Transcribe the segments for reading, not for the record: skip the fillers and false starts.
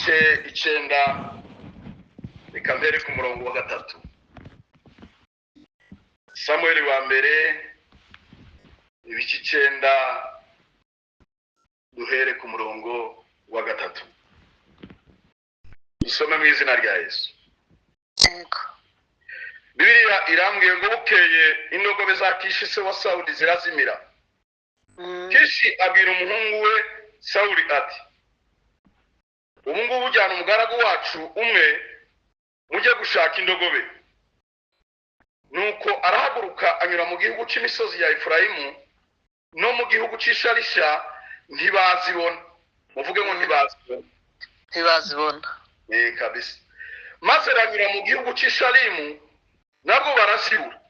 ibice 9 reka mbere ku murongo wa 3. Samuel wa mbere ibice 9 duhere ku murongo wa 3. Isome mu izina rya Yesu. Bibiliya irambwiye ngo bukeye indogobe za Kishi se wa Sawuli zirazimira. Kishi abwira umuhungu we Sawuli ati, ubu ngubu ujyana umugaragu wacu umwe mujye gushaka indogobe. Nuko arahaguruka anyura mu gihugu cy'imisozi ya Efurayimu no mu gihugu cy'Isharisha, ntibazibona. Muvuge ngo ntibazibona. Kabisa. Maze banyura mu gihugu cy'Isharimu nabwo barasibura.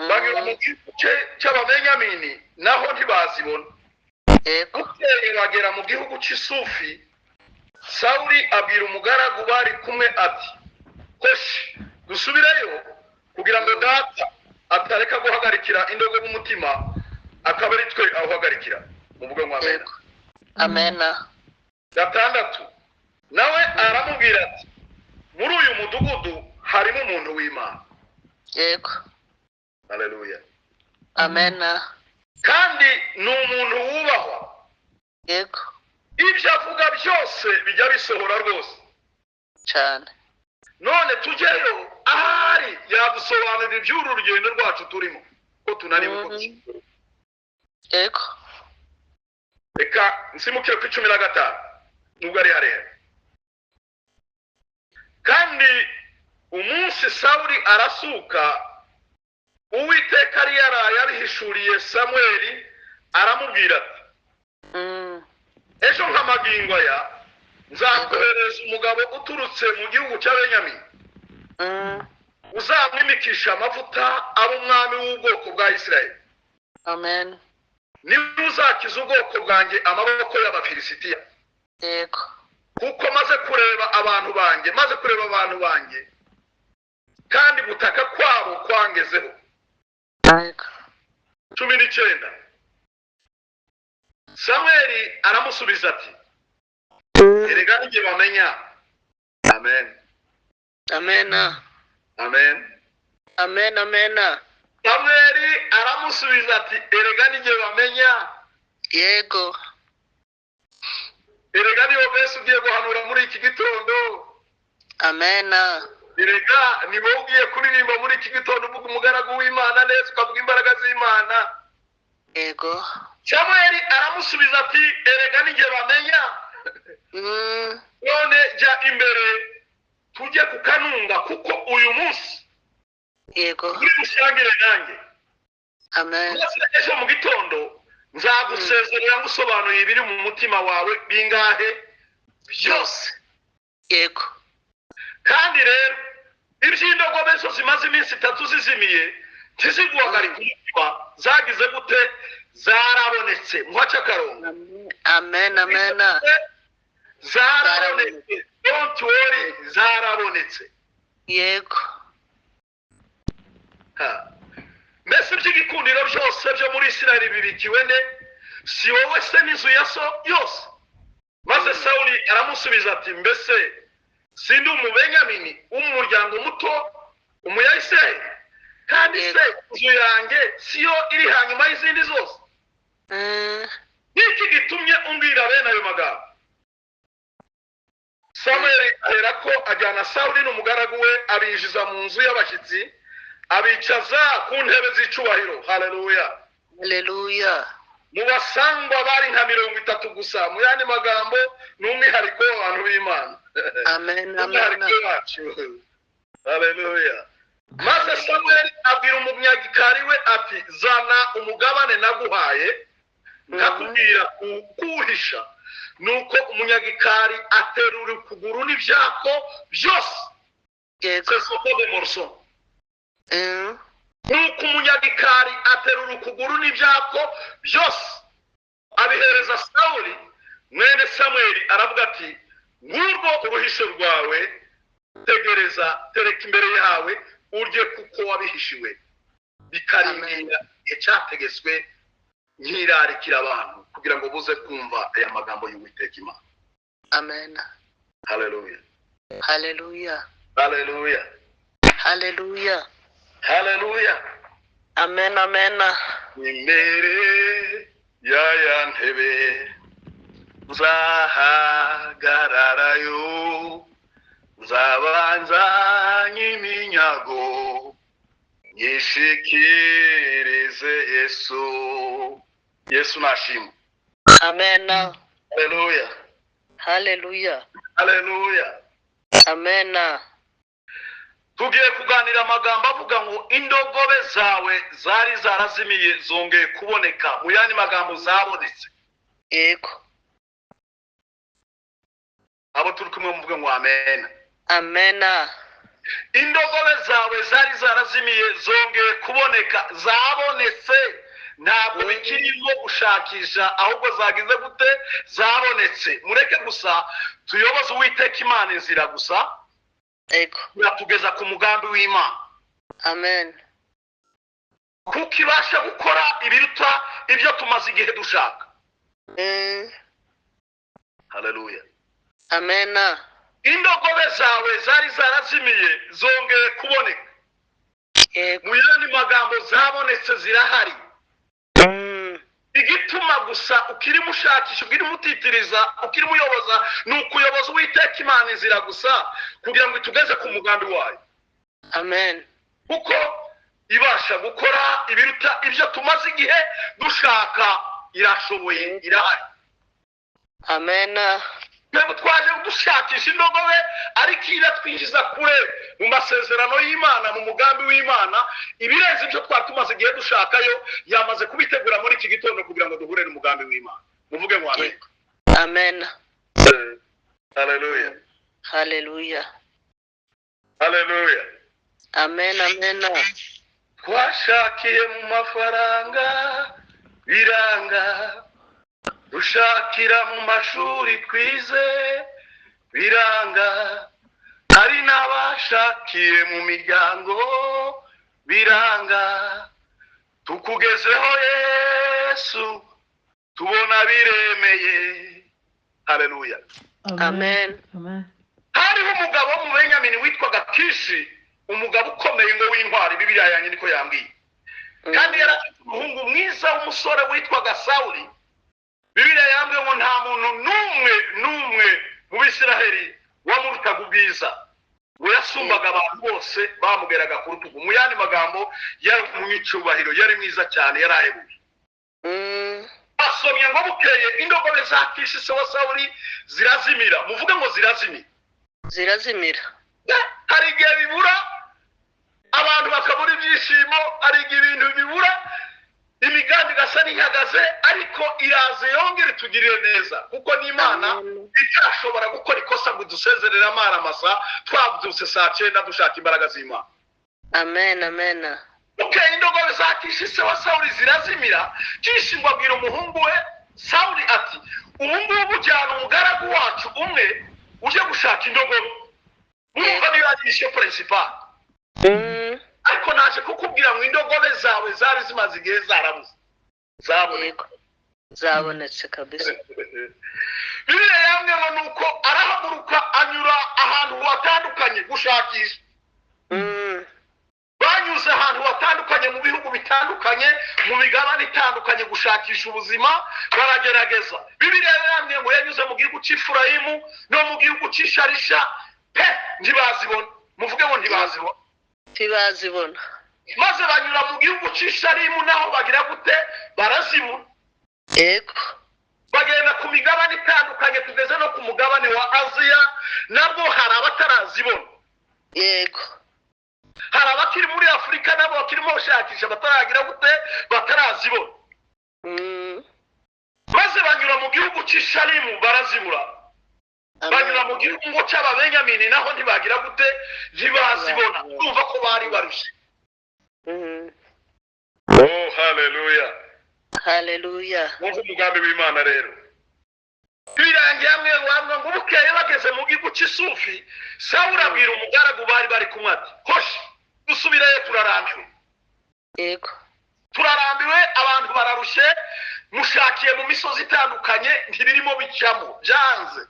Banyura mu gihugu cy'Ababenyamini naho ntibazibona. Bukeye bagera mu gihugu cy'Isufi, Sawuli abwira umugaragu bari kumwe ati, hoshi dusubireyo kugira ngo data atareka guhagarikira indogobe umutima, akaba ari twe ahagarikira. Muvuge ngo amen. Amen. 6. Nawe aramubwira ati, muri uyu mudugudu harimo umuntu w'Imana. Yego. Haleluya. Amen. Kandi ni umuntu wubahwa. Yego. Ibyo avuga byose bijya bisohora rwose cyane. None tujyeyo ahari yadusobanurira iby'uru rugendo rwacu turimo ko tunaniwe ko. Yego. Reka nsimukire ku 15 nubwo ari harera. Kandi umunsi Sawuli arasuka, Uwiteka ari yabihishuriye Samueli aramubwira ati, ejo nk'amagingo aya nzakohereza umugabo uturutse mu gihugu cy'Abenyamini, uzamwimikisha amavuta abo umwami w'ubwoko bwa Isirayeli. Amen. Niwe uzakiza ubwoko bwanjye amaboko y'Abafilisitiya. Yego. Kuko maze kureba abantu banjye kandi gutaka kwabo kwangezeho. Yego. 19. Samueli aramusubiza ati, erega nige bamenya. Amen. Amen. Amen. Amen. Amen. Samueli aramusubiza ati, erega nige bamenya. Yego. Erega niyo Yesu ugiye guhanura muri iki gitondo. Amen. Erega nibo ugiye kuririmba muri iki gitondo uvuga umugaragu w'Imana neza, ukavuga imbaraga z'Imana. Yego. Samueli aramusubiza ati, erega nige bamenya. None jya imbere tujye ku kanunga, kuko uyu munsi yego uri mushangire nanjye. Amen. Ejo mu gitondo nzagusezerera ngusobanuye ibiri mu mutima wawe bingahe byose. Yego. Kandi rero iby'indogobe zo zimaze iminsi 3 zizimiye ntiziguhagarika umutima, zagize gute? Zarabonetse. Mwaca akarongo. Amen. Amen. Zarabonetse. Don't worry, zarabonetse. Yego. Mbese iby'igikundiro byose byo muri Isirayeli bibikiwe nde? Si wowe se n'inzu ya so yose? Maze Sawuli aramusubiza ati, mbese sindi Umubenyamini w'umuryango muto Umuyisirayeli? Kandi se inzu yanjye siyo iri hanyuma y'izindi zose? Niki gitumye umbwira bene ayo magambo? Samueli aherako ajyana Sawuli n'umugaragu we, abinjiza mu nzu y'abashyitsi, abicaza ku ntebe z'icubahiro. Haleluya. Haleluya. Mu basangwa bari nka 30 gusa. Mu yandi magambo n'umwihariko w'abantu b'Imana. Amen. Amen. Haleluya. Maze Samueli abwira umunyagikari we ati, zana umugabane naguhaye ndakubwira kuwuhisha. Nuko umunyagikari aterura ukuguru n'ibyako byose. Yego. Nuko umunyagikari aterura ukuguru n'ibyako byose abihereza Sawuli. Mwene Samueli aravuga ati, ngurwo uruhisho rwawe, tegereza tereka imbere yawe urye kuko wabihishiwe. Bikaringira icyategetswe nkirarikira abantu kugira ngo buze kumva aya magambo y'Uwiteka Imana. Amen. Haleluya. Haleluya. Haleluya. Haleluya. Haleluya. Amen, amen. Imbere ya ntebe nzahagararayo, nzabanza nyiminyago nyishikirize Yesu. Yesu nashimwe. Amen. Haleluya. Haleluya. Haleluya. Amen. Tugiye kuganira amagambo avuga ngo indogobe zawe zari zarazimiye zongeye kuboneka. Mu yandi magambo zabonetse. Yego. Abo turi kumwe muvuge ngo amen. Amen. Indogobe zawe zari zarazimiye zongeye kuboneka. Zabonetse. Ntabwo bikirimo gushakisha ahubwo zagize gute? Zabonetse. Mureke gusa tuyoboze Uwiteka Imana inzira gusa. Yego. Yatugeza ku mugambi w'Imana. Amen. Kuko ibasha gukora ibiruta ibyo tumaze igihe dushaka. Haleluya. Amen. Indogobe zawe zari zarazimiye zongeye kuboneka. Yego. Mu yandi magambo zabonetse zirahari. Igituma gusa ukirimo ushakisha, ukirimo utitiriza, ukirimo uyoboza ni ukuyoboza Uwiteka Imana inzira gusa kugira ngo itugeze ku mugambi wayo. Amen. Kuko ibasha gukora ibiruta ibyo tumaze igihe dushaka. Irashoboye, irahari. Amen. Twebwe twaje dushakisha indogobe ariko iratwinjiza kure mu masezerano y'Imana, mu mugambi w'Imana. Ibirenze ibyo twari tumaze igihe dushakayo yamaze kubitegura muri iki gitondo kugira ngo duhure n'umugambi w'Imana. Muvuge ngo amen. Amen. Haleluya. Haleluya. Haleluya. Amen, amen. Twashakiye mu mafaranga biranga, dushakira mu mashuri twize biranga, hari n'abashakiye mu miryango biranga. Tukugezeho Yesu tubona biremeye. Haleluya. Amen. Hariho umugabo wo mu Benyamini witwaga Kishi, umugabo ukomeye ngo w'intwari. Bibiliya yanjye niko yambwiye. Kandi yari afite umuhungu mwiza w'umusore witwaga Sawuli. Bibiliya yambwiye ngo nta muntu n'umwe mu Bisiraheli wamurutaga ubwiza. We yasumbaga abantu bose bamugeraga ku rutugu. Mu yandi magambo yari umunyicubahiro, yari mwiza cyane, yari ahebuye. Basomye ngo bukeye indogobe za Kishi se wa Sawuli zirazimira. Muvuge ngo zirazimira. Zirazimira. Hari igihe bibura, abantu bakabura ibyishimo. Hari igihe ibintu bibura, imigambi igasa n'ihagaze, ariko iraze yongere tugirire neza. Kuko n'Imana itashobora gukora ikosa ngo dusezerere amasa twabyutse saa 9 dushaka imbaraga z'Imana. Amen, amen. Okay, indogobe za Kishi se wa Sawuli zirazimira. Kishi ngo abwira umuhungu we Sawuli ati, ubu ngubu jyana umugaragu wacu umwe uje gushaka indogobe. Mwumva niyo yagishe principal. Ariko naje kukubwira ngo indogobe zawe zari zimaze igihe zarabuze. Zabonetse kabisa. Bibiliya yambwiye ngo nuko arahaguruka anyura ahantu hatandukanye gushakisha. Banyuze ahantu hatandukanye mu bihugu bitandukanye, mu migabane itandukanye gushakisha ubuzima, baragerageza. Bibiliya yambwiye ngo yanyuze mu gihugu cy'Efurayimu no mu gihugu cy'Isharisha, ntibazibona. Muvuge ngo ntibazibona. Ntibazibona. Maze banyura mu gihugu cy'Isharimu naho bagira gute? Barazibona. Yego. Bagenda ku migabane itandukanye, tugeze no ku mugabane wa Aziya, nabwo hari abatarazibona. Yego. Hari abakiri muri Afurika nabo bakirimo bashakisha bataragira gute? Batarazibona. Maze banyura mu gihugu cy'Isharimu barazibura. Banyura mu gihugu cy'Ababenyamini naho ntibagira gute? Ntibazibona. Urumva ko bari barushe. Oh, haleluya. Haleluya. Mwumva umugambi w'Imana rero. Birangiye hamwe ngo bukeye bageze mu gihugu cy'Isufi, Sawuli abwira umugaragu bari kumwe ati, hoshi dusubireyo turarambiwe. Yego. Turarambiwe, abantu bararushe, mushakiye mu misozi itandukanye ntibirimo bicamo, byanze.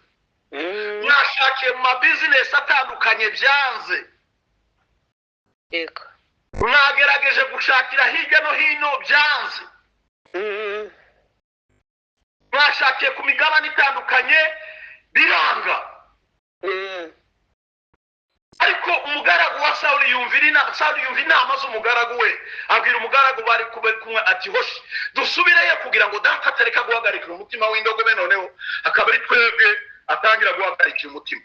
mwashakiye mu mabizinesi atandukanye byanze, yego, mwagerageje gushakira hirya no hino byanze, mwashakiye ku migabane itandukanye biranga. Ariko umugaragu wa Sawuli yumvira inama z'umugaragu we, abwira umugaragu bari kumwe ati hoshi dusubireyo kugira ngo data atareka guhagarikira umutima w'indogobe, noneho akaba ari twebwe atangira guhagarikira umutima.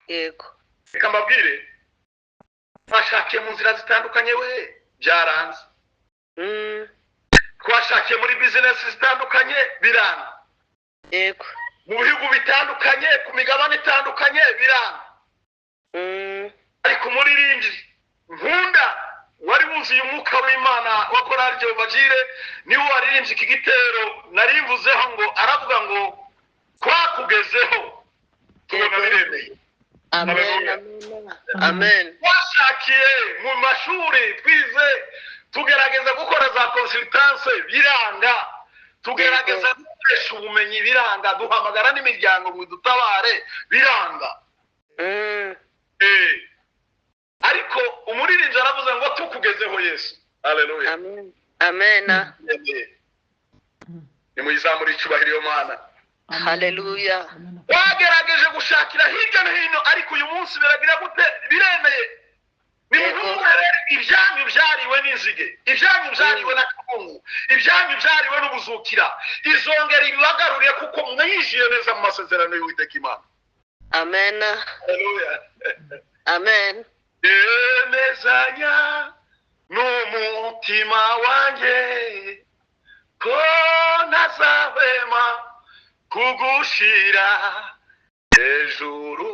yego, Reka mbabwire, twashakiye mu nzira zitandukanye we byaranze, twashakiye muri bizinesi zitandukanye biranga, yego, mu bihugu bitandukanye ku migabane itandukanye biranga. Ariko umuririmbyi nkunda wari wuzuye umwuka w'Imana wa Korali Jehova Jire niwe waririmbye iki gitero narimvuzeho, ngo aravuga ngo twakugezeho tubona biremeye. amen. Washakiye mu mashuri twize, tugerageza gukora za consultance biranga, tugerageza gukoresha ubumenyi biranga, duhamagara n'imiryango ngo dutabare biranga. Ariko umuririmbyi aravuze ngo tukugezeho Yesu. Haleluya, amen. ni muyizamura icyubahiro yo Mana. Haleluya. Wagerageje gushakira hirya no hino, ariko uyu munsi biragira gute biremeye. Nimuhumure, ibyanyu byariwe n'inzige, ibyanyu byariwe na kabungu, ibyanyu byariwe n'ubuzukira, izongera ibibagaruriye kuko mwinjiye neza mu masezerano y'Uwiteka Imana. Amen. Haleluya. Amen. Yemezanya n'umutima wanjye ko ntazahwema kugushira hejuru.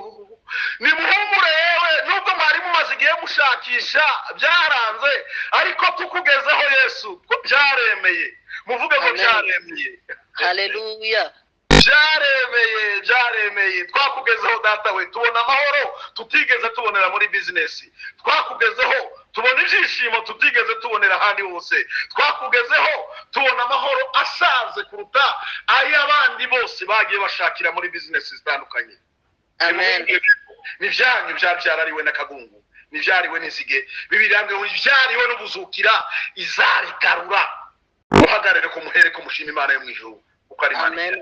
Nimuhumure yewe, nubwo mwari mumaze igihe mushakisha byaranze, ariko tukugezeho Yesu byaremeye. Muvuge ngo byaremeye. Haleluya. Byaremeye. Twakugezeho data we, tubona amahoro tutigeze tubonera muri bizinesi. Twakugezeho tubona ibyishimo tutigeze tubonera ahandi hose. Twakugezeho tubona amahoro asaze kuruta ay'abandi bose bagiye bashakira muri bizinesi zitandukanye. Amen. Nibyanyu byabyarariwe na kagungu, nibyariwe n'inzige. Bibiliya ngo nibyariwe n'ubuzukira izarigarura. Uhagarare ku muhere ko mushima Imana yo mu ijuru. Amen.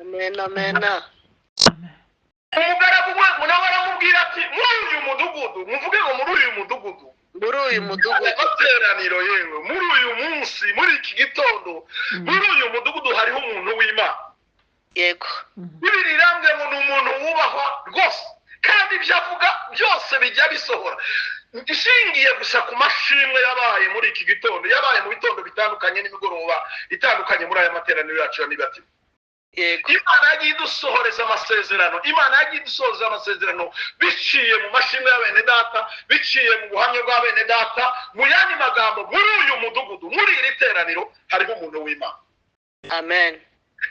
Umugaragu we nawe aramubwira ati muri uyu mudugudu, muvuge ngo muri uyu mudugudu, materaniro yewe, muri uyu munsi, muri iki gitondo, muri uyu mudugudu hariho umuntu w'Imana. Yego. Bibiliya irambye ngo ni umuntu wubahwa rwose, kandi ibyo avuga byose bijya bisohora. Ishingiye gusa ku mashimwe yabaye muri iki gitondo, yabaye mu bitondo bitandukanye n'imigoroba itandukanye muri aya materaniro yacu ya Nibatima. Imana yagiye idusohoreza amasezerano, Imana yagiye idusohoreza amasezerano biciye mu mashimwe ya bene data, biciye mu buhamya bwa bene data. Mu yandi magambo, muri uyu mudugudu, muri iri teraniro hariho umuntu w'Imana. Amen.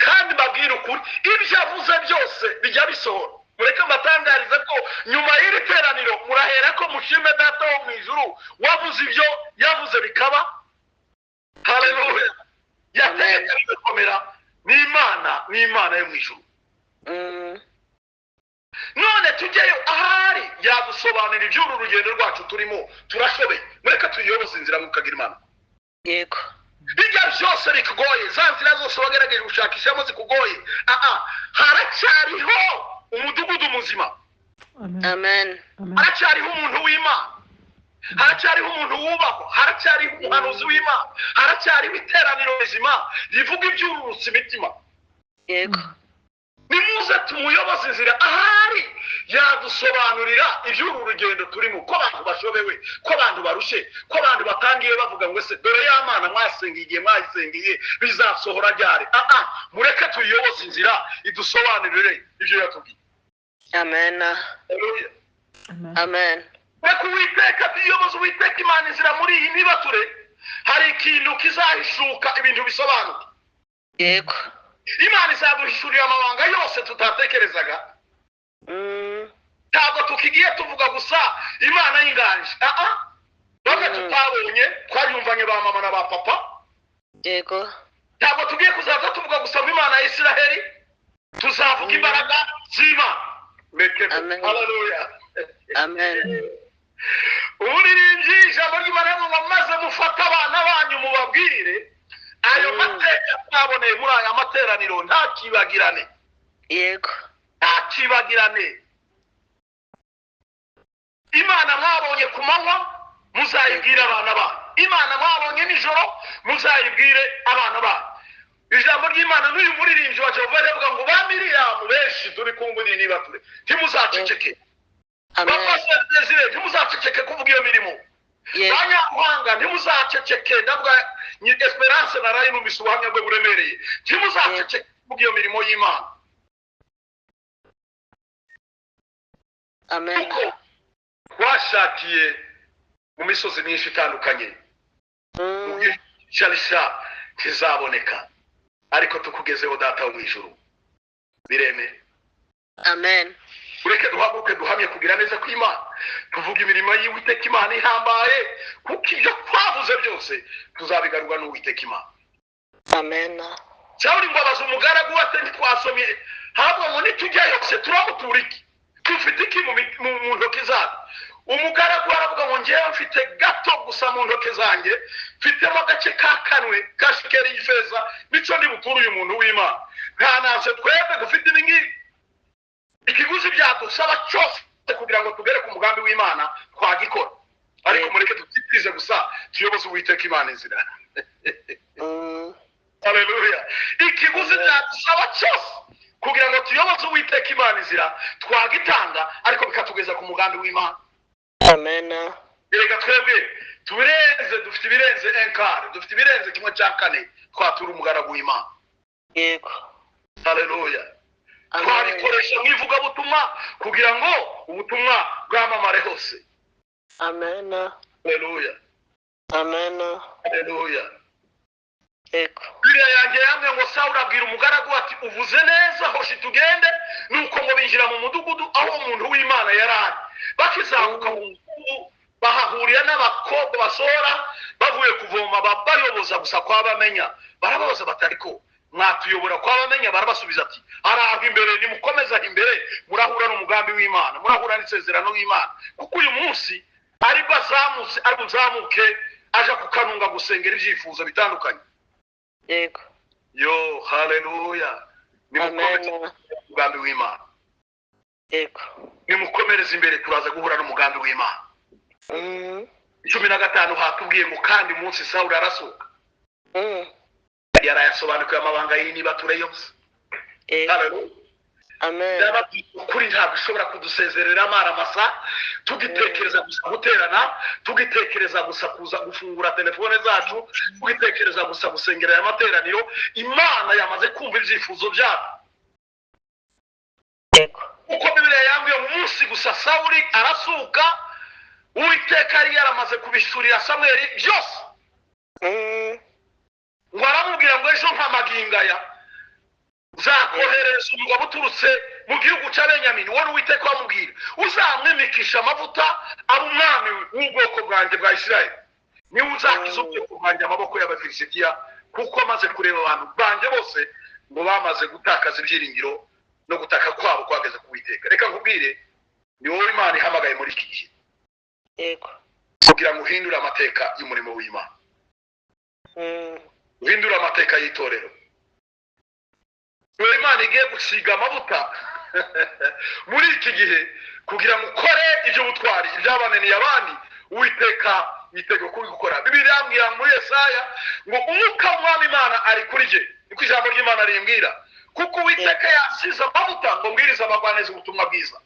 Kandi mbabwira ukuri, ibyo avuze byose bijya bisohora. Mureke mbatangarize ko nyuma y'iri teraniro murahera ko mushime data wo mu ijuru wavuze ibyo yavuze bikaba. Haleluya. Yategeka bikomera. Ni Imana yo mu ijuru. None tujyeyo ahari yadusobanurira iby'uru rugendo rwacu turimo, turashoboye. Mureke tuyoboze inzira mukagira Imana. Yego. Bijya byose bikugoye, za nzira zose wagerageje gushakishamo zikugoye, haracyariho umudugudu muzima. Amen. Haracyariho umuntu w'Imana, haracyariho umuntu wubahwa, haracyariho umuhanuzi w'Imana, haracyariho iteraniro rizima rivuga iby'ururutse imitima. Yego. Nimuze tumuyoboze inzira ahari yadusobanurira iby'uru rugendo turimo, ko abantu bashobewe, ko abantu barushe, ko abantu batangiye bavuga ngo ese dore ya Mana mwayisengeye bizasohora ryari. Mureke tuyoboze inzira idusobanurire ibyo yatubwiye. Amen. Haleluya. Amen. Reka Uwiteka tuyoboze, Uwiteka Imana inzira muri iyi nibature, hari ikintu kizahishuka ibintu bisobanuka. Yego. Imana izaduhishurira amabanga yose tutatekerezaga. Ntabwo tukigiye tuvuga gusa Imana y'inganje. Bamwe tutabonye twayumvanye ba mama na ba papa. Yego. Ntabwo tugiye kuzaza tuvuga gusa Imana ya Isiraheli, tuzavuga imbaraga z'Imana. Amen. Haleluya. Amen. Umuririmbyi ijambo ry'Imana ngo maze mufata abana banyu mubabwire ayo mateka twaboneye muri aya materaniro ntakibagirane. Yego. Ntakibagirane. Imana mwabonye ku manywa muzayibwire abana banyu. Imana mwabonye nijoro muzayibwire abana banyu. Ijambo ry'Imana n'uyu muririmbyi wa Jehova aravuga ngo ba Miriyamu benshi turi kumbuni niba turi ntimuzaceceke. Bafashe Desire ntimuzaceceke kuvuga iyo mirimo. Banyamuhanga ntimuzaceceke ndavuga ni Esperance na Rayi numvise ubuhamya bwe buremereye. Ntimuzaceceke kuvuga iyo mirimo y'Imana. Amen. Twashakiye mu misozi myinshi itandukanye. Shalisha kizaboneka. Ariko tukugezeho data wo mwijuru. Bireme. Amen. Ureke duhaguruke duhamye kugira neza ku Imana. Tuvuga imirimo y'Uwiteka Imana ihambaye kuko ibyo twavuze byose tuzabigarurwa n'Uwiteka Imana. Amen. Cyangwa mbabaza umugaragu wate ntitwasomye habwo ngo nitujya yose turamutura iki? Tufite iki mu ntoki zacu? Umugaragu aravuga ngo ngiye mfite gato gusa mu ntoki zanjye, mfitemo agace kakanwe kashikeri y'ifeza nico ndi bukuru uyu muntu w'Imana. Nta nase twebwe dufite ibingi ikiguzi byadusaba cyose kugira ngo tugere ku mugambi w'Imana twagikora. Ariko mureke tutitirize gusa tuyoboze Uwiteka Imana inzira. Haleluya. Ikiguzi byadusaba cyose kugira ngo tuyoboze Uwiteka Imana inzira twagitanga ariko bikatugeza ku mugambi w'Imana. Amen. Erega twebwe dufite ibirenze enkare, dufite ibirenze kimwe cya kane twatura umugaragu w'Imana. Yego. Haleluya. Twabikoresha nk'ivuga butumwa kugira ngo ubutumwa bwamamare hose. Amen. Haleluya. Amen. Haleluya. Yego. Biriya yanjye yamwe ngo Sawuli abwira umugaragu ati uvuze neza hoshi tugende nuko ngo binjira mu mudugudu aho umuntu w'Imana yarari. Bakizamuka mu mudugudu bahahurira n'abakobwa basora bavuye kuvoma bayoboza gusa kwa bamenya. Barabaza batariko mwatuyobora kwa bamenya barabasubiza ati araho imbere nimukomeza imbere murahura n'umugambi w'Imana murahura n'isezerano w'Imana kuko uyu munsi ari buzamuke aja kukanunga gusengera ibyifuzo bitandukanye. Yego. Yo haleluya. Nimukomeze umugambi w'Imana. Yego. Nimukomereze imbere turaza guhura n'umugambi w'Imana. 15 hatubwiye ngo kandi umunsi Sawuli arasuka. Yarayasobanukiwe amabanga y'iniba ture yose. Haleluya. Amen. Kuri ntabwo ushobora kudusezerera amaramasa tugitekereza gusa guterana, tugitekereza gusa kuza gufungura telefone zacu, tugitekereza gusa gusengera aya materaniro. Imana yamaze kumva ibyifuzo byacu. Uko Bibiliya yambwiye umunsi gusa Sawuli arasuka Uwiteka yari yaramaze kubishurira Samweli byose. Ngo aramubwira ngo ejo nk'amagingaya zakohereza umugabo uturutse mu gihugu cya Benyamini wowe Uwiteka wamubwira uzamwimikisha amavuta aba umwami w'ubwoko bwanjye bwa Isirayeli. Niwe uzakiza ubwoko bwanjye amaboko y'Abafilisitiya kuko amaze kureba abantu banjye bose ngo bamaze gutakaza ibyiringiro no gutaka kwabo kwageze ku Uwiteka. Reka nkubwire ni wowe Imana ihamagaye muri iki gihe. Yego. Kugira ngo uhindure amateka y'umurimo w'Imana. Uhindure amateka y'itorero. Wowe Imana igiye gusiga amavuta muri iki gihe kugira ngo ukore ibyo butwari ibyabananiye abandi Uwiteka yitego kubikora. Bibiliya yambwira muri Yesaya ngo umwuka w'Umwami Imana ari kuri je. Niko ijambo ry'Imana rimbwira kuko Uwiteka yasize amavuta ngo mbwiriza abagwaneza ubutumwa bwiza.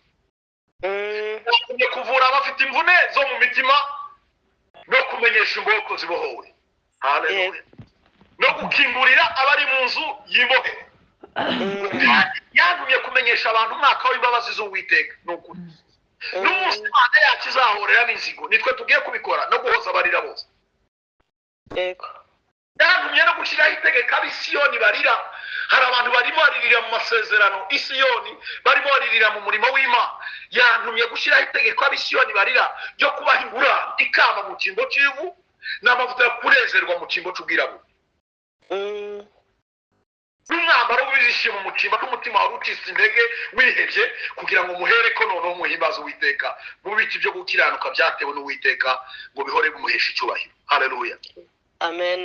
Kuvura abafite imvune zo mu mitima no kumenyesha imboko zibohowe. Haleluya. No gukingurira abari mu nzu y'imbohe. Yantumye kumenyesha abantu umwaka w'imbabazi z'Uwiteka. Nukuri n'umunsi Imana yacu izahorera n'inzigo nitwe tugiye kubikora no guhoza abarira bose. Yego. Yantumye no gushyiraho itegeko ab'Isiyoni barira. Hari abantu barimo baririra mu masezerano Isiyoni barimo baririra mu murimo w'Imana. Yantumye gushyiraho itegeko ab'Isiyoni barira byo kubaha ingurane ikamba mu cyimbo cy'ivu n'amavuta yo kunezerwa mu cyimbo cy'ubwirabure. n'umwambaro w'ibishimo mu cyimba n'umutima wari ucitse intege wihebye kugira ngo muhere ko noneho muhimbaza Uwiteka mu biti byo gukiranuka byatewe n'Uwiteka ngo bihore bimuhesha icyubahiro. Haleluya. Amen.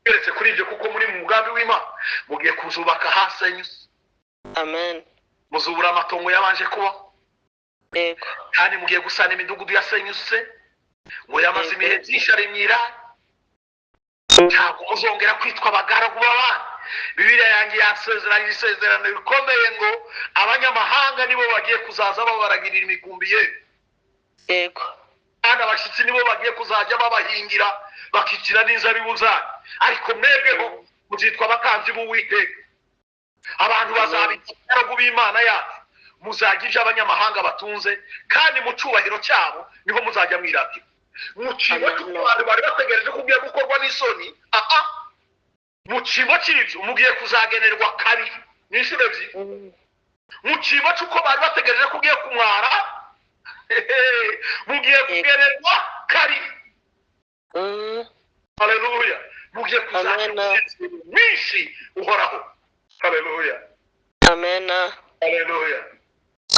Keretse kuri ibyo kuko muri mu mugambi w'Imana mugiye kuzubaka hasenyutse. Amen. Muzubura amatongo yabanje kuba. Yego. Kandi mugiye gusana imidugudu yasenyutse ngo yamaze ibihe byinshi ari myira. Ntabwo muzongera kwitwa abagaragu b'abandi. Bibiliya yanjye yasezeranye isezerano rikomeye ngo abanyamahanga nibo bagiye kuzaza babaragirira imikumbi ye. Yego. Kandi abashyitsi nibo bagiye kuzajya babahingira bakicira n'inzabibu zanyu. Ariko mwebweho muzitwa abatambyi b'Uwiteka. Abantu bazabita abagaragu b'Imana yacu. Muzajya ibyo abanyamahanga batunze kandi mu cyubahiro cyabo niho muzajya mwiratira. Mu cyimbo cy'abantu bari bategereje kugiye gukorwa n'isoni, mu cyimbo cy'ibyo mugiye kuzagenerwa kabiri n'inshuro ebyiri. Mu cyimbo cy'uko bari bategereje kugiye kumwara, mugiye kugenerwa kabiri. Haleluya. Mugiye kuzagenerwa mwinshi uhoraho. Haleluya. Amen. Haleluya.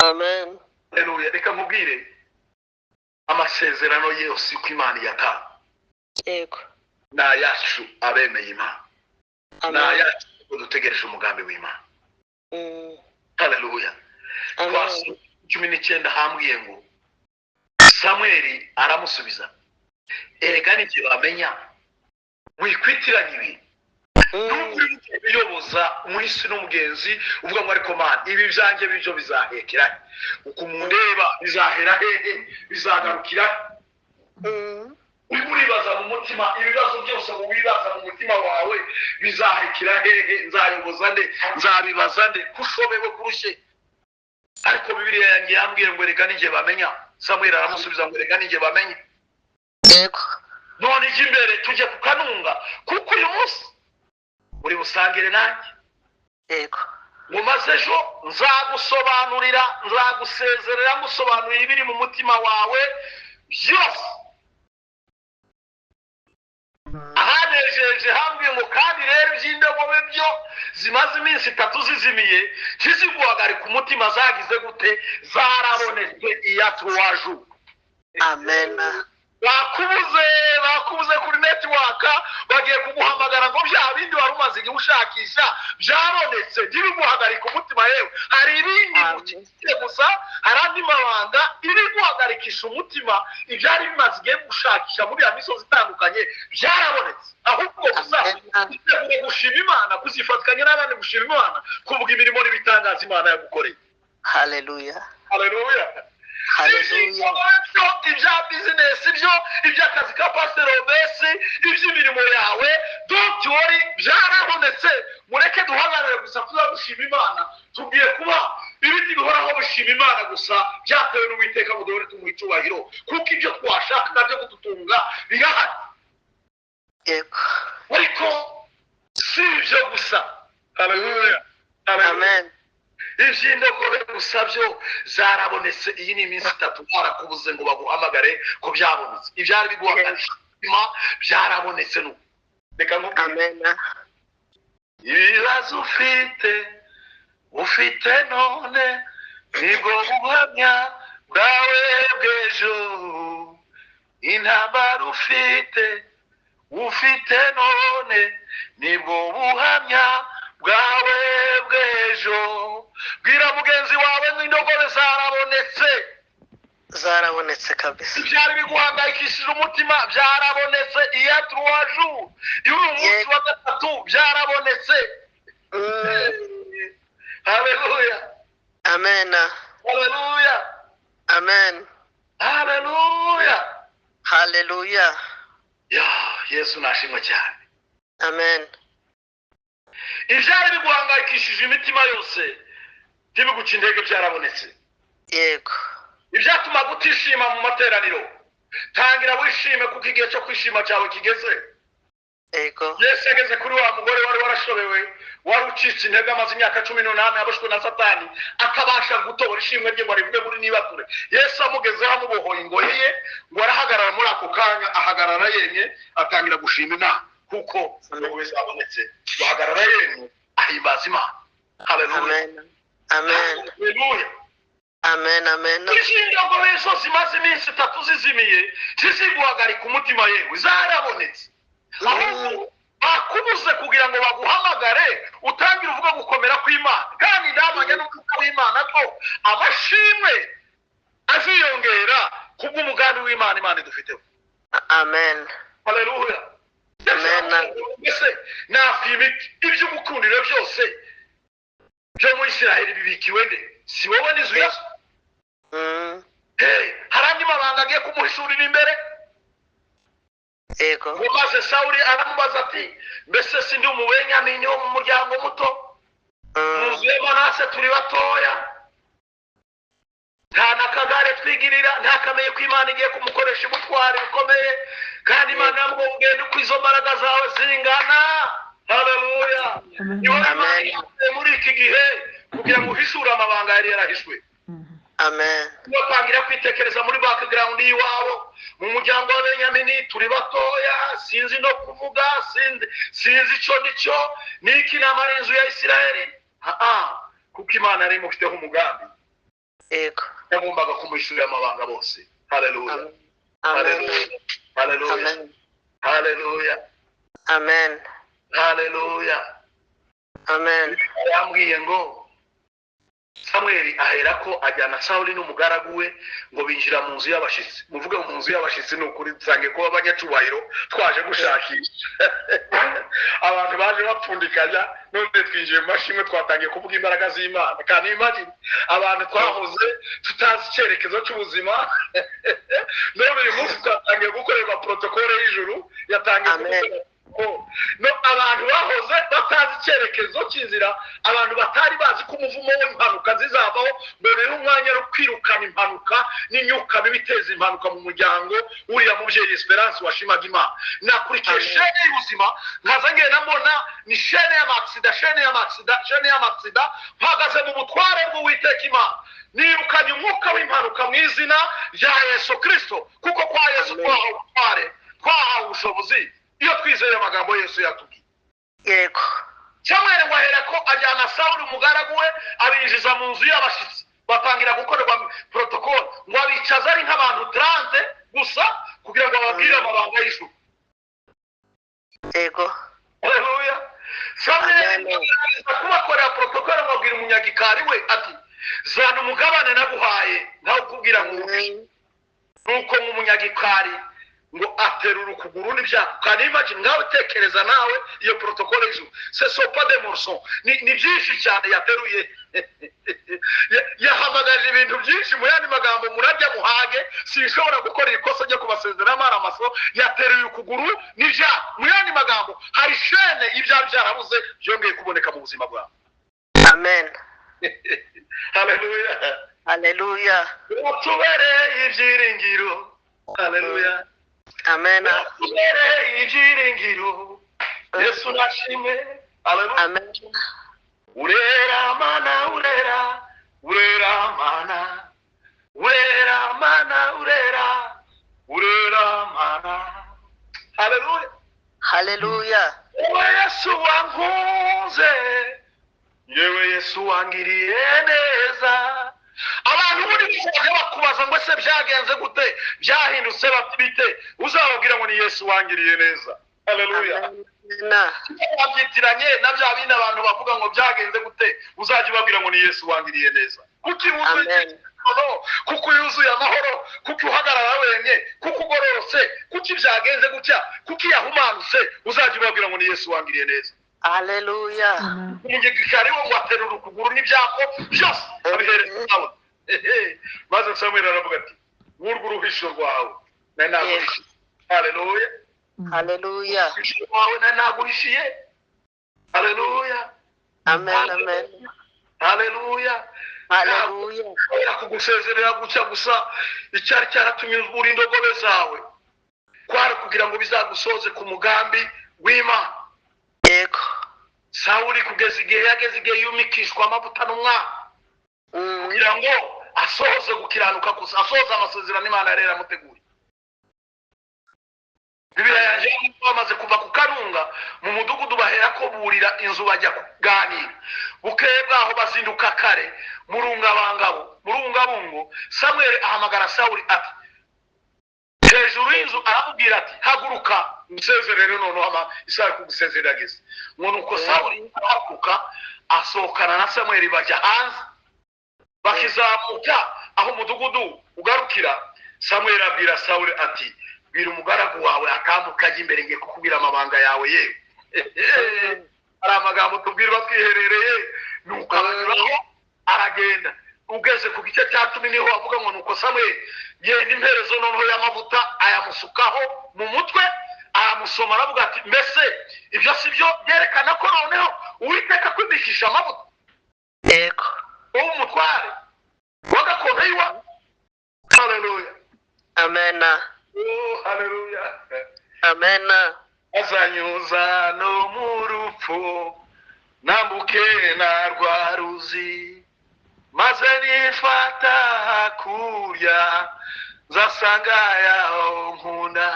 Amen. Haleluya. Reka mubwire amasezerano yose uko Imana yatanga. Yego. Na yacu abemeye Imana. Amen. Na yacu dutegereje umugambi w'Imana. Haleluya. Amen. 19 hambwiye ngo Samuel aramusubiza. Erega nijye bamenya wikwitiranye ibi. Uyoboza umuhisi n'umugenzi uvuga ngo ariko Mana ibi byanjye byo bizahekera uko umundeba bizahera hehe bizagarukira. Uribaza mu mutima ibibazo byose wibaza mu mutima wawe bizahekera hehe nzayoboza nde nzabibaza nde kushobewe kurushe. Ariko Bibiliya yanjye yambwiye ngo erega nijye bamenya. Samuel aramusubiza ngo erega nijye bamenya. Yego. None ijya imbere tujye kukanunga kuko uyu munsi muri busangire nanjye. Yego. Mumaze ejo nzagusobanurira nzagusezerera ngusobanurira ibiri mu mutima wawe byose. Ahanejeje hambwiye ngo kandi rero iby'indogobe byo zimaze iminsi 3 zizimiye ntiziguhagarika umutima zagize gute zarabonetse iyatuwaju. Amen. bakubuze kuri network bagiye kuguhamagara ngo bya bindi wari umaze igihe ushakisha byabonetse ntibiguhagarika umutima yewe. Hari ibindi gusa hari andi mabanga iri guhagarikisha umutima ibyari bimaze igihe gushakisha muri ya misozi itandukanye byarabonetse. Ahubwo gusa gushima Imana kuzifatikanya n'abandi gushima Imana kuvuga imirimo n'ibitangaza Imana yagukoreye. Haleluya. Haleluya. Haleluya. Ibya business ibyo iby'akazi ka Pastor Obesi iby'imirimo yawe don't worry byarabonetse. Mureke duhagarare gusa tuzagushima Imana tugiye kuba ibiti bihoraho bishima Imana gusa byatewe n'Uwiteka ngo duhore tumuhicubahiro kuko ibyo twashaka byo kudutunga birahari. Yego. Ariko si ibyo gusa. Haleluya. Amen. Iby'indogobe gusa byo zarabonetse. Iyi ni iminsi 3 barakubuze ngo baguhamagare ko byabonetse. Ibyari biguhagarika byarabonetse no. Reka ngo Amen. ibibazo ufite none nibwo buhamya bwawe bw'ejo. Intambara ufite none nibwo buhamya bwawe bw'ejo. Bwira mugenzi wawe n'indogobe zarabonetse kabisa. Ibyari biguhangayikishije umutima byarabonetse iyatuwaju. Yuri umunsi wa 3 byarabonetse. Haleluya. Amen. Haleluya. Amen. Haleluya. Haleluya. Yesu nashimwe cyane. Amen. Ibyari biguhangayikishije imitima yose ntibiguca intege byarabonetse. Yego. Ibyatuma gutishima mu materaniro tangira wishime kuko igihe cyo kwishima cyawe kigeze. Yego. Yesu ageze kuri wa mugore wari warashobewe wari ucitse intege amaze imyaka 18 yaboshwe na Satani akabasha gutobora ishimwe rye ngo rivuge muri nibature. Yesu amugezeho amubohoye ingoyi ye ngo arahagarara muri ako kanya ahagarara yenye atangira gushima Imana kuko indogobe zabonetse. Bahagarara yenye ahimbaza Imana. Haleluya. Amen. Haleluya. Amen. Indogobe zo zimaze iminsi 3 zizimiye ziziguhagarika umutima yewe zarabonetse. Ahubwo bakubuze kugira ngo baguhamagare utangira uvuga gukomera kw'Imana, kandi ndamanya n'umwuka w'Imana ko amashimwe aziyongera kubw'umugambi w'Imana Imana idufiteho. Amen. Haleluya. Amen. Nafime iby'umukundiro byose byo mu Isiraheli bibikiwe nde? Si wowe n'inzu ya so? Harandi mabanga agiye kumuhishurira imbere. Yego. Maze Sawuli aramubaza ati, mbese sindi umubenyamini wo mu muryango muto? Muzuye Manase turi batoya. Nta nakagare twigirira, nta kameye ko Imana igiye kumukoresha ubutwari bukomeye, kandi Imana yamubwiye ugende uko izo mbaraga zawe zingana. Haleluya. Amen. Muri iki gihe kugira ngo uhishure amabanga yari yarahishwe. Amen. Bapangira kwitekereza muri background yiwabo, mu muryango wa Benyamini turi batoya, sinzi no kuvuga, sinzi ico ndico, niki namara inzu ya Isiraheli. Kuko Imana ari mufiteho umugambi. Yego. Yagombaga kumwishurira amabanga bose. Haleluya. Amen. Haleluya. Haleluya. Amen. Haleluya. Amen. Yambwiye ngo Samuel aherako ajyana Sawuli n'umugaragu we ngo binjira mu nzu y'abashitsi. Muvuge mu nzu y'abashitsi n'ukuri tsange ko abanyacubahiro twaje gushakisha. Abantu baje bapfundikanya none twinjiye mu mashimwe twatangiye kuvuga imbaraga z'Imana. Kandi imagine abantu twahoze tutazi icyerekezo cy'ubuzima. None uyu munsi twatangiye gukorerwa protokole y'ijuru yatangiye no abantu bahoze batazi icyerekezo cy'inzira, abantu batari bazi ko umuvumo w'impanuka zizavaho, mbere y'umwanya wo kwirukana impanuka n'imyuka biteza impanuka mu muryango uriya mubyeyi Esperance washimaga Imana. Nakurikiye shene y'ubuzima nkaza ngenda mbona ni shene y'amaksida mpagaze mu butware bw'Uwiteka Imana, nirukanye umwuka w'impanuka mu izina rya Yesu Kristo, kuko kwa Yesu twahawe ubutware, twahawe ubushobozi iyo twizeye amagambo Yesu yatubwiye. Yego. Samuel ngo aherako ajyana Sawuli umugaragu we abinjiza mu nzu y'abashitsi, batangira gukorerwa protocole ngo abicaza ari nk'abantu 30 gusa kugira ngo bababwire amabanga y'ijuru. Yego. Haleluya. Samuel kubakorera protocole ngo abwire umunyagikari we ati, zana umugabane naguhaye ntawe ukubwira ngo nuko mu munyagikari ngo aterura ukuguru n'ibyaha. Kandi imagine ngawe tekereza nawe iyo protocole y'ijuru, c'est pas des morceaux, ni byinshi cyane yateruye. Yahamagaje ibintu byinshi mu yandi magambo murajya muhage, sinshobora gukora ikosa ryo kubasezera amaso. Yateruye ukuguru n'ibyaha, mu yandi magambo hari shene ibyaha byarabuze byongeye kuboneka mu buzima bwawe. Amen. Haleluya. Haleluya. Utubereye ibyiringiro. Haleluya. Amen. Utubereye ibyiringiro. Yesu nashimwe. Haleluya. Amen. Urera mana urera, urera mana, urera mana urera, urera mana. Haleluya. Haleluya. Yewe Yesu wankunze, yewe Yesu wangiriye neza. Abantu muri bose bakubaza ngo se byagenze gute, byahindutse bite, uzababwira ngo ni Yesu wangiriye neza. Haleluya. Abyitiranye na bya bindi abantu bavuga ngo byagenze gute, uzajya ubabwira ngo ni Yesu wangiriye neza. Kuki wuzuye kuko yuzuye amahoro, kuki uhagarara wenye, kuko ugororotse, kuki byagenze gutya, kuki yahumanutse, uzajya ubabwira ngo ni Yesu wangiriye neza. Haleluya. Umunyagikari wo waterura ukuguru n'ibyako byose abihereza nawe. Maze Samuel aravuga ati, wurwa uruhisho rwawe na naguhishiye. Haleluya. Haleluya. Wawe na naguhishiye. Haleluya. Amen. Amen. Haleluya. Haleluya. Kugusezerera gucya gusa icyari cyaratumye uri indogobe zawe, kwari kugira ngo bizagusoze ku mugambi w'Imana. Yego. Sawuli kugeza igihe yageze igihe yumikishwa amavuta n'umwami kugira ngo asohoze gukiranuka gusa, asohoze amasezerano Imana yari yaramuteguye. Bibiliya yaje bamaze kuva ku Karunga mu mudugudu bahera ko burira inzu bajya kuganira. Bukeye bwaho bazinduka kare murungabungo Samuel ahamagara Sawuli ati hejuru y'inzu aramubwira ati haguruka musezerere noneho isaha kugusezerageza. Nuko Sawuli ahaguruka asohokana na Samuel bajya hanze. Bakizamuka aho umudugudu ugarukira, Samuel abwira Sawuli ati bwira umugaragu wawe akambuka ajya imbere ngiye kukubwira amabanga yawe yewe. Ari amagambo tubwirwa twiherereye. Nuko abanyuraho aragenda. Ugeze ku gice cya 10 niho avuga ngo nuko Samuel yenda imperezo noneho y'amavuta ayamusukaho mu mutwe, aramusoma aravuga ati mbese ibyo sibyo byerekana ko noneho Uwiteka kwibikisha amavuta. Yego. Umutware wagakondo yiwa. Hallelujah. Amen. Oh, hallelujah. Amen. Azanyuza no mu rupfu nambuke na rwa ruzi, maze nifata hakurya nzasanga yaho nkunda,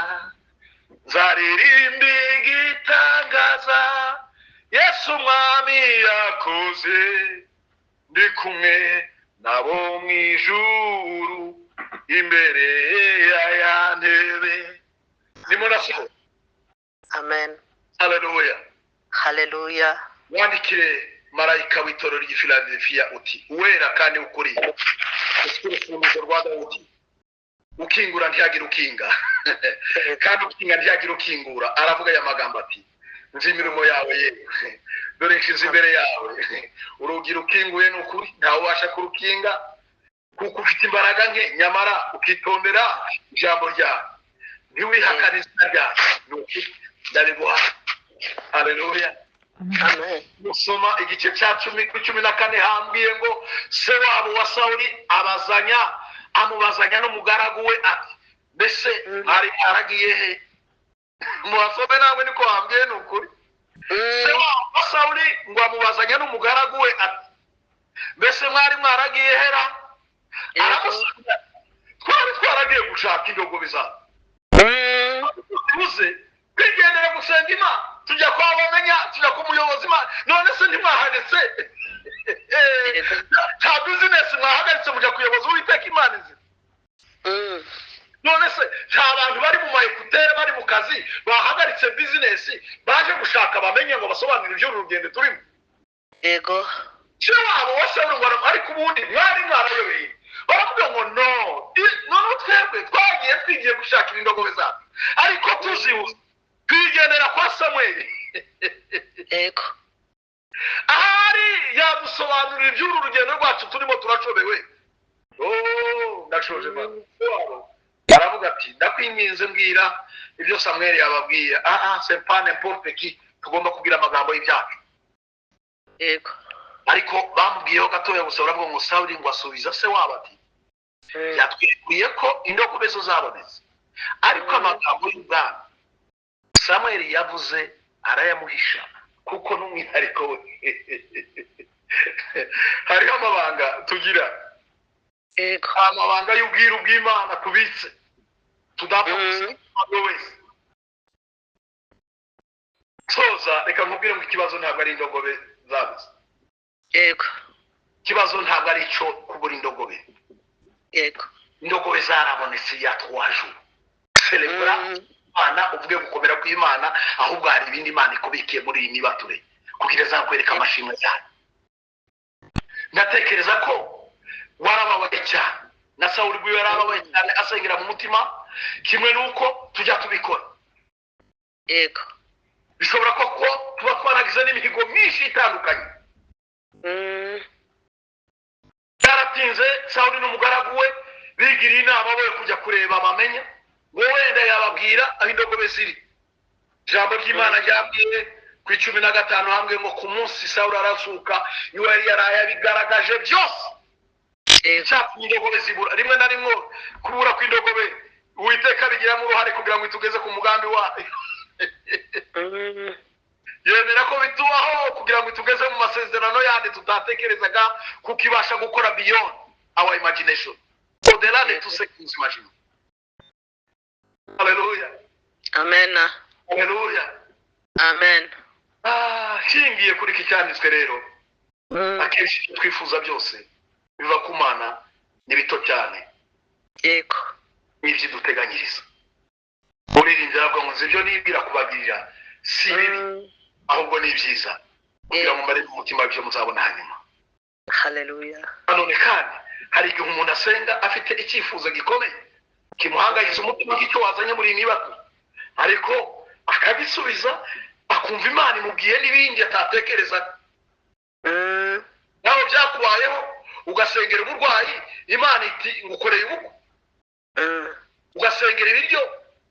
nzaririmba igitangaza Yesu umwami yakoze, ndi kumwe nabo mu ijuru imbere ya ntebe. Nimurasho. Amen. Hallelujah. Hallelujah. Wandikire marayika w'itorero ry'i Philadelphia uti uwera kandi ukuri urufunguzo rwa Dawudi, ukingura ntiyagira ukinga kandi ukinga ntiyagira ukingura. Aravuga aya magambo ati nzi imirimo yawe yewe, dore nshize imbere yawe urugi rukinguye n'ukuri ntawe ubasha kurukinga, kuko ufite imbaraga nke nyamara ukitondera ijambo ryawe ntiwihakane izina ryawe n'ukuri ndabiguha. Hallelujah. Amen. Musoma igice cya 14 hambwiye ngo se wabo wa Sawuli amubazanya n'umugaragu we ati mbese ari aragiye he? Muwasome nawe niko hambwiye n'ukuri. Se wabo wa Sawuli ngo amubazanya n'umugaragu we ati mbese mwari mwaragiye hera? Aramusubiza twaragiye gushaka indogobe zawe. Tuze kwigendera gusenga Imana, tujya kwa bamenya, tujya ku muyobozi Imana. None se ntimwahagaritse nta business mwahagaritse mujya kuyoboza Uwiteka Imana izi? None se nta bantu bari mu mayekutere bari mu kazi bahagaritse business baje gushaka bamenye ngo basobanurire ibyo urugendo turimo? Yego. Se wabo wose urungana ariko ubundi mwari mwarayobereye. Baravuga ngo no twebwe twigiye gushakira indogobe zacu, ariko tuzibuze kwigendera kwa Samuel. Yego. Ahari yadusobanurira iby'uru rugendo rwacu turimo turacobewe. Ndashoje mama. Aravuga ati ndakwinginze mbwira ibyo Samuel yababwiye. C'est pas n'importe qui, tugomba kugira amagambo y'ibyacu. Yego. Ariko bamubwiyeho gatoya gusa baravuga ngo Sawuli ngo asubiza se wabo ati yatwikuye ko indogobe zo zabonetse, ariko amagambo y'ubwami Samuel yavuze arayamuhisha kuko n'umwihariko we. Hariho amabanga tugira. Yego. Amabanga y'ubwiru bw'Imana tubitse tudapfa wese. Soza reka nkubwire ngo ikibazo ntabwo ari indogobe zabuze. Yego. Ikibazo ntabwo ari cyo kubura indogobe. Yego. Indogobe zarabonetse ya 3 jours. Celebra Imana uvuge gukomera kw'Imana, ahubwo hari ibindi Imana ikubikiye muri iyi nibature kugira zakwereka amashimwe cyane. Ndatekereza ko warababaye cyane na Sawuli bwo yarababaye cyane asengera mu mutima kimwe nuko tujya tubikora. Yego. Bishobora ko tuba twaragize n'imihigo myinshi itandukanye. Yaratinze Sawuli n'umugaragu we bigiriye inama bo kujya kureba bamenya ngo wenda yababwira aho indogobe ziri. Ijambo ry'Imana ryabwiye ku 15 hambwe ngo ku munsi Sawuli arasuka yari yarayabigaragaje byose. Icyatumye indogobe zibura rimwe na rimwe kubura kw'indogobe Uwiteka bigiramo uruhare kugira ngo itugeze ku mugambi wayo. Yemera ko bitubaho kugira ngo itugeze mu masezerano yandi tutatekerezaga kuko ibasha gukora beyond our imagination. Au-delà de tout ce que nous imaginons. Hallelujah. Amen. Haleluya. Amen. Shingiye kuri iki cyanditswe rero, akenshi icyo twifuza byose biva ku Mana ni bito cyane. Yego. N'ibyo duteganyiriza. Uririnda avuga ngo ibyo nibwira kubagirira si bibi, ahubwo ni byiza. Kugira ngo mare umutima ibyo muzabona hanyuma. Haleluya. None kandi hari igihe umuntu asenga afite icyifuzo gikomeye kimuhangayitse umutima gicyo wazanye muri nibato, ariko akabisubiza akumva Imana imubwiye n'ibindi atatekereza. Naho byakubayeho ugasengera umurwayi, Imana iti ngukoreye ubukwe. Ugasengera ibiryo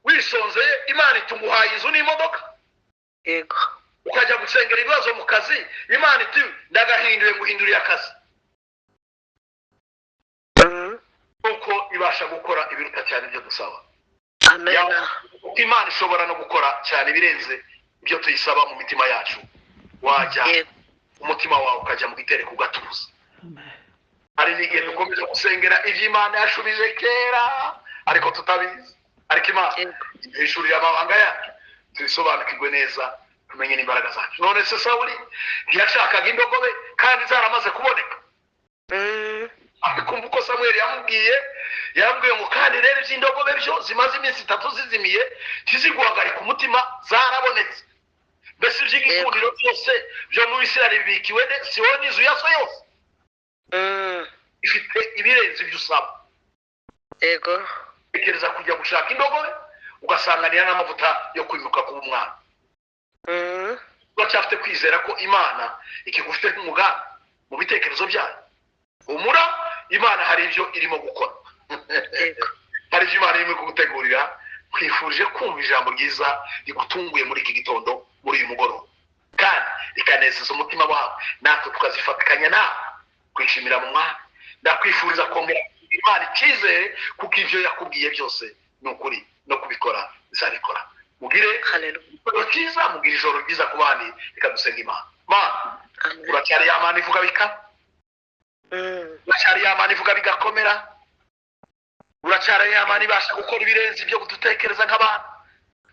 wisonzeye, Imana iti nguhaye inzu n'imodoka. Yego. Ukajya gusengera ibibazo mu kazi, Imana iti ndagahinduye nguhinduriye akazi. Uko ibasha gukora ibiruta cyane ibyo dusaba. Amen. Imana ishobora no gukora cyane birenze ibyo tuyisaba mu mitima yacu. Wajya umutima wawe ukajya mu gitereko ugatuza. Hari n'igihe dukomeza gusengera iby'Imana yashubije kera ariko tutabizi, ariko Imana ihishurira amabanga yacu tubisobanukirwe neza, tumenye n'imbaraga zacu. None se Sawuli ntiyashakaga indogobe kandi zaramaze kuboneka. Akumva uko Samuel yambwiye ngo kandi rero iby'indogobe byo zimaze iminsi 3 zizimiye ntiziguhagarika umutima, zarabonetse. Mbese iby'igikundiro byose byo mu Isirayeli bibikiwe Sihoni inzu ya so yose. Ifite ibirenze ibyo usaba. Yego. Tekereza kujya gushaka indogobe ugasanganira n'amavuta yo kwimuka kuba umwana. Uracyafite kwizera ko Imana ikigufite nk'umugambi mu bitekerezo byayo. Umura Imana hari ibyo irimo gukora. Hari ibyo Imana irimo kugutegurira. Kwifurije kumva ijambo ryiza rigutunguye muri iki gitondo, muri uyu mugoroba, kandi rikanezeza umutima wawe, natwe tukazifatikanya nawe kwishimira mu Mwami. Ndakwifuriza kongera Imana icyizere kuko ibyo yakubwiye byose ni ukuri, no kubikora bizabikora. Mugire ijoro ryiza, mugire ijoro ryiza ku bandi, reka dusenga Imana. Mana, uracyari ya Mana ivuga bika? Uracyari ya Mana ivuga bigakomera? Uracyari ya Mana ibasha gukora ibirenze ibyo kudutekereza nk'abantu?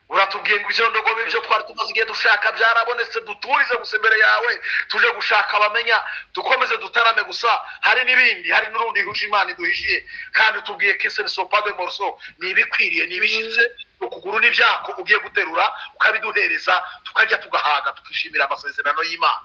Uratubwiye ngo izo ndogobe byo twari tumaze igihe dushaka byarabonetse, duturize gusa imbere yawe, tuje gushaka abamenya, dukomeze dutarame gusa. Hari n'ibindi, hari n'urundi huje Imana iduhishiye, kandi tubwiye que ce ne sont pas des morceaux, ni ibikwiriye, ni ibishitse, ukuguru n'ibyako ugiye guterura ukabiduhereza, tukajya tugahaga tukishimira amasezerano y'Imana.